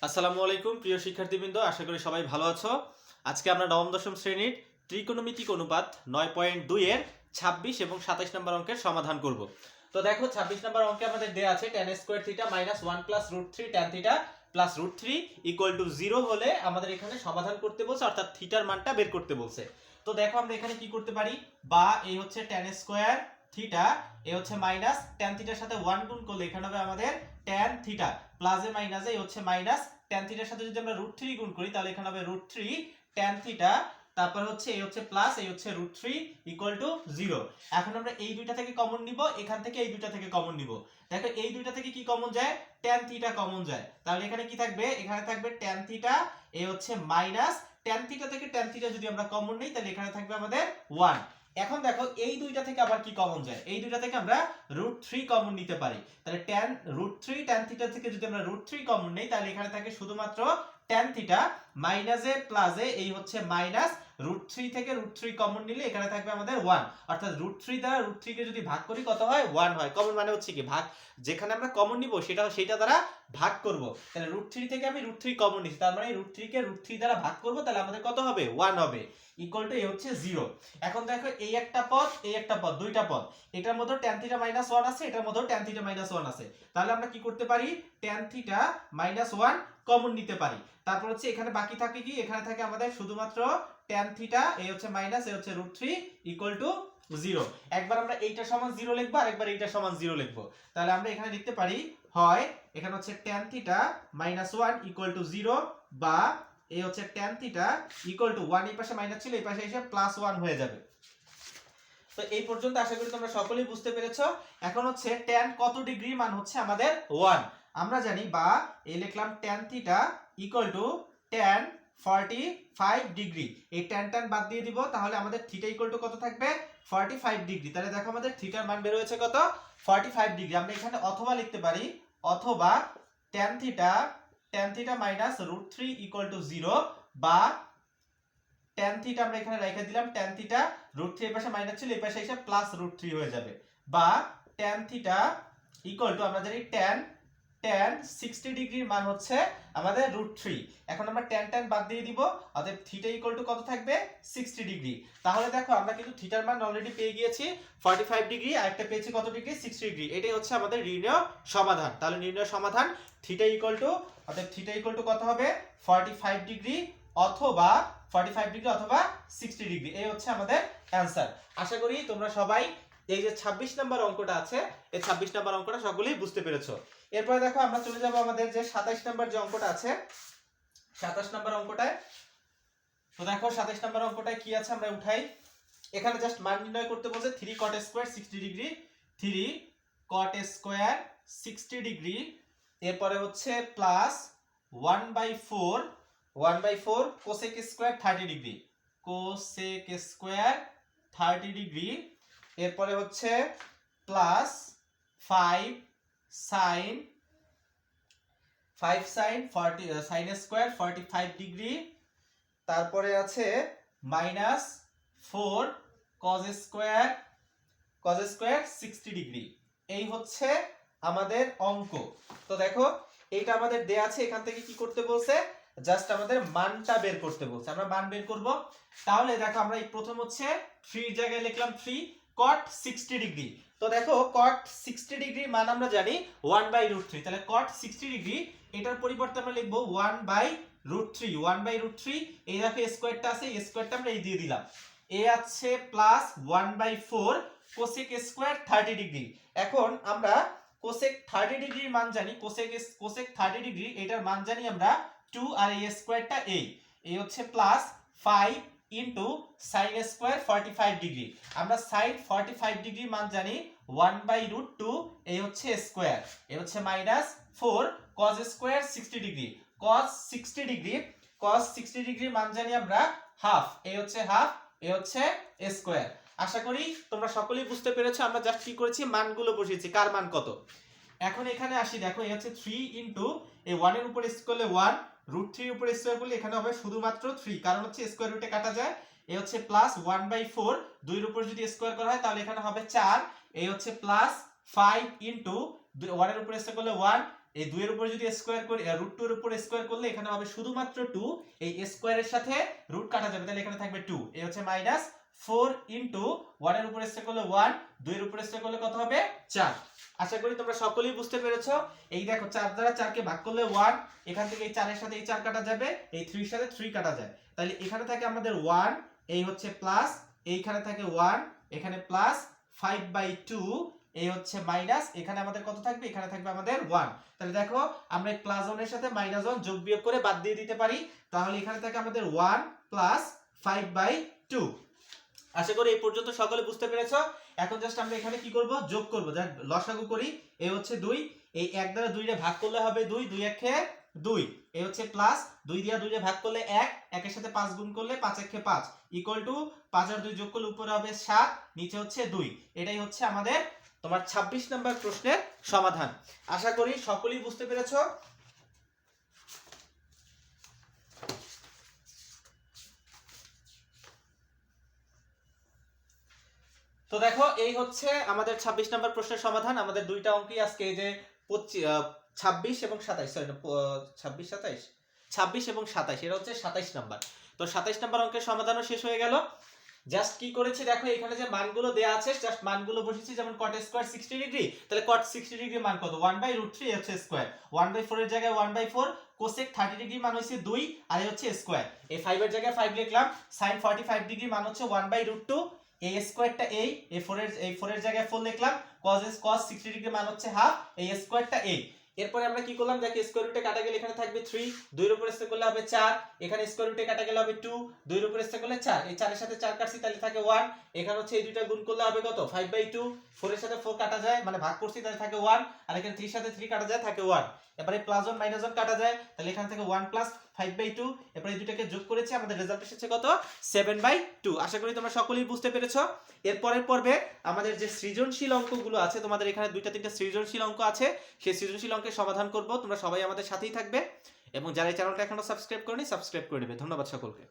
আসসালামু আলাইকুম প্রিয় শিক্ষার্থীবৃন্দ, আশা করি সবাই ভালো আছো। আজকে আমরা নবম দশম শ্রেণীর ত্রিকোণমিতিক অনুপাত 9.2 এর 26 এবং 27 নম্বর অঙ্কের সমাধান করব। তো দেখো 26 নম্বর অঙ্কে আমাদের দেয়া আছে tan square theta minus 1 plus √3 tan theta plus √3 equal to 0 হলে আমাদের এখানে সমাধান করতে বলছে, অর্থাৎ থিটার মানটা বের করতে বলছে। তো দেখো আমরা এখানে কি করতে পারি, বা এই হচ্ছে tan স্কয়ার থিটা, এ হচ্ছে মাইনাস tan থিটার সাথে 1 গুণ করলে এখানে হবে আমাদের tan থিটা, প্লাসে মাইনাসে এই হচ্ছে মাইনাস tan থিটার সাথে যদি আমরা √3 গুণ করি তাহলে এখানে হবে √3 tan থিটা, তারপর হচ্ছে এই হচ্ছে প্লাস এই হচ্ছে √3 ইকুয়াল টু 0। এখন আমরা এই দুইটা থেকে কমন নিব, এখান থেকে এই দুইটা থেকে কমন নিব। দেখো এই দুইটা থেকে কি কমন যায়, tan থিটা কমন যায়। তাহলে এখানে কি থাকবে, এখানে থাকবে tan থিটা, এই হচ্ছে মাইনাস tan থিটা থেকে tan থিটা যদি আমরা কমন নেই তাহলে এখানে থাকবে আমাদের 1। এখন দেখো এই দুইটা থেকে আবার কি কমন যায়, এই দুইটা থেকে আমরা √3 কমন নিতে পারি। তাহলে √3 tan থিটা থেকে যদি আমরা √3 কমন নেই তাহলে এখানে থাকে শুধুমাত্র tan থিটা, মাইনাসে প্লাসে এই হচ্ছে মাইনাস √3 থেকে √3 কমন নিলে এখানে থাকবে আমাদের 1, অর্থাৎ √3 দ্বারা √3 কে যদি ভাগ করি কত হয়, 1 হয়। কমন মানে হচ্ছে কি ভাগ, যেখানে আমরা কমন নিব সেটা দ্বারা ভাগ করব। তাহলে √3 থেকে আমি √3 কমন নিছি, তার মানে √3 কে √3 দ্বারা ভাগ করব, তাহলে আমাদের কত হবে, 1 হবে, ইকুয়াল টু এই হচ্ছে 0। এখন দেখো এই একটা পদ, এই একটা পদ, দুইটা পদ, এটার মধ্যে tan থিটা মাইনাস 1 আছে, এটার মধ্যে tan থিটা মাইনাস 1 আছে। তাহলে আমরা কি করতে পারি, tan থিটা মাইনাস 1 কমন নিতে পারি। তারপর হচ্ছে এখানে বাকি থাকে কি, এখানে থাকে আমাদের শুধুমাত্র tan থিটা, এই হচ্ছে মাইনাস এই হচ্ছে √3 ইকুয়াল টু 0। একবার আমরা এইটা সমান 0 লিখবো আর একবার এইটা সমান 0 লিখবো। তাহলে আমরা এখানে লিখতে পারি, হয় এখানে হচ্ছে tan theta minus 1 equal to 0, বা এই হচ্ছে tan থিটা ইকুয়াল টু 1, এই পাশে মাইনাস ছিল এই পাশে এসে প্লাস 1 হয়ে যাবে। তো এই পর্যন্ত আশা করি তোমরা সকলেই বুঝতে পেরেছো। এখন হচ্ছে tan কত ডিগ্রি, মান হচ্ছে আমাদের 1। আমরা জানি, বা এই লিখলাম tan theta equal to tan 45 degree, এই tan বাদ দিয়ে দিব, তাহলে আমাদের থিটা ইকুয়াল টু কত থাকবে, 45 ডিগ্রি। তাহলে দেখো আমাদের থিটার মান বের হয়েছে কত, 45 ডিগ্রি। আমরা এখানে অথবা লিখতে পারি, অথবা tan theta minus √3 equal to 0, বা tan থিটা আমরা এখানে রেখে দিলাম, tan থিটা √3 এর পাশে মাইনাস ছিল এই পাশে এসে প্লাস √3 হয়ে যাবে, বা tan থিটা ইকুয়াল টু আমরা জানি tan 60 ডিগ্রির মান হচ্ছে আমাদের √3। এখন আমরা tan বাদ দিয়ে দিব, অতএব থিটা ইকুয়াল টু কত থাকবে, 60 ডিগ্রি। তাহলে দেখো আমরা কিন্তু থিটার মান অলরেডি পেয়ে গিয়েছি 45 ডিগ্রি, আর একটা পেয়েছি কত ডিগ্রি, 60 ডিগ্রি। এটাই হচ্ছে আমাদের নির্ণয় সমাধান। তাহলে নির্ণয় সমাধান থিটা ইকুয়াল টু, অতএব থিটা ইকুয়াল টু কত হবে, 45 ডিগ্রি অথবা 45 ডিগ্রি অথবা 60 ডিগ্রি। এই হচ্ছে আমাদের অ্যানসার। আশা করি তোমরা সবাই এই যে 26 নাম্বার অঙ্কটা আছে, এই 26 নাম্বার অঙ্কটা সকলেই বুঝতে পেরেছো। এরপরে দেখো আমরা চলে যাব আমাদের যে 27 নাম্বার যে অঙ্কটা আছে, 27 নাম্বার অঙ্কটায়। তো দেখো 27 নাম্বার অঙ্কটায় কি আছে আমরা উঠাই। এখানে জাস্ট মান নির্ণয় করতে বলছে 3 cot square 60 degree, 3 cot square 60 degree, এরপরে হচ্ছে plus 1/4 cosec square 30 degree, cosec square 30 degree, এরপরে হচ্ছে plus 5 sin 40 sin square 45 degree, তারপরে আছে মাইনাস 4 cos স্কয়ার 60 ডিগ্রি। এই হচ্ছে আমাদের অঙ্ক। তো দেখো এইটা আমাদের দেয়া আছে, এখান থেকে কি করতে বলছে, জাস্ট আমাদের মানটা বের করতে বলছে। আমরা মান বের করব। তাহলে দেখো আমরা এই প্রথম হচ্ছে 3 এর জায়গায় লিখলাম 3 cot 60 ডিগ্রি। তো দেখো cot 60 ডিগ্রির মান আমরা জানি 1/√3, তাহলে cot 60 ডিগ্রি এটার পরিবর্তে আমরা লিখব 1/√3 এই দেখো স্কয়ারটা আছে, এই স্কয়ারটা আমরা এই দিয়ে দিলাম, এ আছে প্লাস 1/4 কোসেক স্কয়ার 30 ডিগ্রি। এখন আমরা কোসেক 30 ডিগ্রির মান জানি, কোসেক 30 ডিগ্রি এটার মান জানি আমরা 2, আর এই স্কয়ারটা এই হচ্ছে plus 5 into sin square 45 degree. আমরা sin 45 ডিগ্রি মান জানি 1/√2, এই হচ্ছে স্কয়ার, এই হচ্ছে minus 4 cos square 60 degree, cos 60 degree মান জানি আমরা হাফ, এই হচ্ছে হাফ, এই হচ্ছে স্কয়ার। আশা করি তোমরা সকলেই বুঝতে পেরেছো। আমরা জাস্ট কি করেছি, মানগুলো বসিয়েছি, কার মান কত। এখন এখানে আসি, দেখো এই হচ্ছে 3 ইনটু এই 1 এর উপর স্কয়ার করলে 1, √3 এর উপর স্কয়ার করলে এখানে হবে শুধুমাত্র 3, কারণ হচ্ছে স্কয়ার রুটে কাটা যায়। এই হচ্ছে প্লাস 1/4, 2 এর উপর যদি স্কয়ার করা হয় তাহলে এখানে হবে 4, এই হচ্ছে প্লাস 5 ইনটু 1 এর উপর স্কয়ার করলে 1, এই 2 এর উপরে যদি স্কয়ার করি √2 এর উপরে স্কয়ার করলে এখানে হবে শুধুমাত্র 2, এই স্কয়ারের সাথে রুট কাটা যাবে, তাহলে এখানে থাকবে 2। এই হচ্ছে -4 ইনটু 1 এর উপরে স্কয়ার করলে 1, 2 এর উপরে স্কয়ার করলে কত হবে 4। আশা করি তোমরা সকলেই বুঝতে পেরেছো। এই দেখো 4 দ্বারা 4 কে ভাগ করলে 1, এখান থেকে এই 4 এর সাথে এই 4 কাটা যাবে, এই 3 এর সাথে 3 কাটা যায়, তাহলে এখানে থাকে আমাদের 1, এই হচ্ছে প্লাস, এইখানে থাকে 1, এখানে প্লাস 5/2, এই হচ্ছে মাইনাস, এখানে আমাদের কত থাকবে, এখানে থাকবে আমাদের 1। তাহলে দেখো আমরা এই +1 এর সাথে -1 যোগ বিয়োগ করে বাদ দিয়ে দিতে পারি, তাহলে এখানে থাকে আমাদের 1 প্লাস 5/2। আশা করি এই পর্যন্ত সকলে বুঝতে পেরেছো। এখন জাস্ট আমরা এখানে কি করব, যোগ করব, যা লসাগু করি। এই হচ্ছে 2, এই 1 দ্বারা 2 রে ভাগ করলে হবে 2, 2 1 এ 2, এই হচ্ছে প্লাস 2 দিয়ে 2 রে ভাগ করলে 1, 1 এর সাথে 5 গুণ করলে 5 1 5 ইকুয়াল টু 5 আর 2 যোগ করলে উপরে হবে 7, নিচে হচ্ছে 2। এটাই হচ্ছে আমাদের তোমার 26 নম্বর প্রশ্নের সমাধান। আশা করি সকলেই বুঝতে পেরেছো। তো দেখো এই হচ্ছে আমাদের 26 নম্বর প্রশ্নের সমাধান। আমাদের দুইটা অঙ্কই আজকে এই যে 26 এবং 27, সরি 26 27, 26 এবং 27, এটা হচ্ছে 27 নাম্বার। তো 27 নাম্বার অঙ্কের সমাধানও শেষ হয়ে গেল। জাস্ট কি করেছি দেখো, এখানে যে মানগুলো দেয়া আছে জাস্ট মানগুলো বসিয়েছি, যেমন cot স্কয়ার 60 ডিগ্রি, তাহলে cot 60 ডিগ্রি মান কত, 1/√3 হচ্ছে স্কয়ার, 1/4 এর জায়গায় 1/4, cosec 30 ডিগ্রি মান হইছে 2 আর এই হচ্ছে স্কয়ার, এই 5 এর জায়গায় 5 লিখলাম, sin 45 ডিগ্রি মান হচ্ছে 1/√2, এই স্কয়ারটা এই 4 এর জায়গায় 4 লিখলাম, cos 60 ডিগ্রি মান হচ্ছে হাফ, এই স্কয়ারটা এই। এরপরে আমরা কি করলাম দেখো, স্কয়ার রুটে কাটা গেলে এখানে থাকবে 3, 2 এর উপরে স্কয়ার করলে হবে 4, এখানে স্কয়ার রুটে কাটা গেলে হবে 2, 2 এর উপরে স্কয়ার করলে 4, এই 4 এর সাথে 4 কাটছি তাহলে থাকে 1, এখানে হচ্ছে এই দুইটা গুণ করলে হবে কত 5/2, 4 এর সাথে 4 কাটা যায় মানে ভাগ করছি তাহলে থাকে 1, আর এখানে 3 এর সাথে 3 কাটা যায় থাকে 1, এবারে +1 -1 কাটা যায় তাহলে এখানে থেকে 1 + 5/2, এরপর এই দুটোকে যোগ করেছি, আমাদের রেজাল্ট এসেছে কত 7/2। আশা করি তোমরা সকলেই বুঝতে পেরেছো। এর পরের পর্বে আমাদের যে সৃজনশীল অঙ্কগুলো আছে, তোমাদের এখানে 2টা 3টা সৃজনশীল অঙ্ক আছে, সেই সৃজনশীল অঙ্কের সমাধান করব। তোমরা সবাই আমাদের সাথেই থাকবে এবং যারা এই চ্যানেলটা এখনো সাবস্ক্রাইব করনি সাবস্ক্রাইব করে নেবে। ধন্যবাদ সকলকে।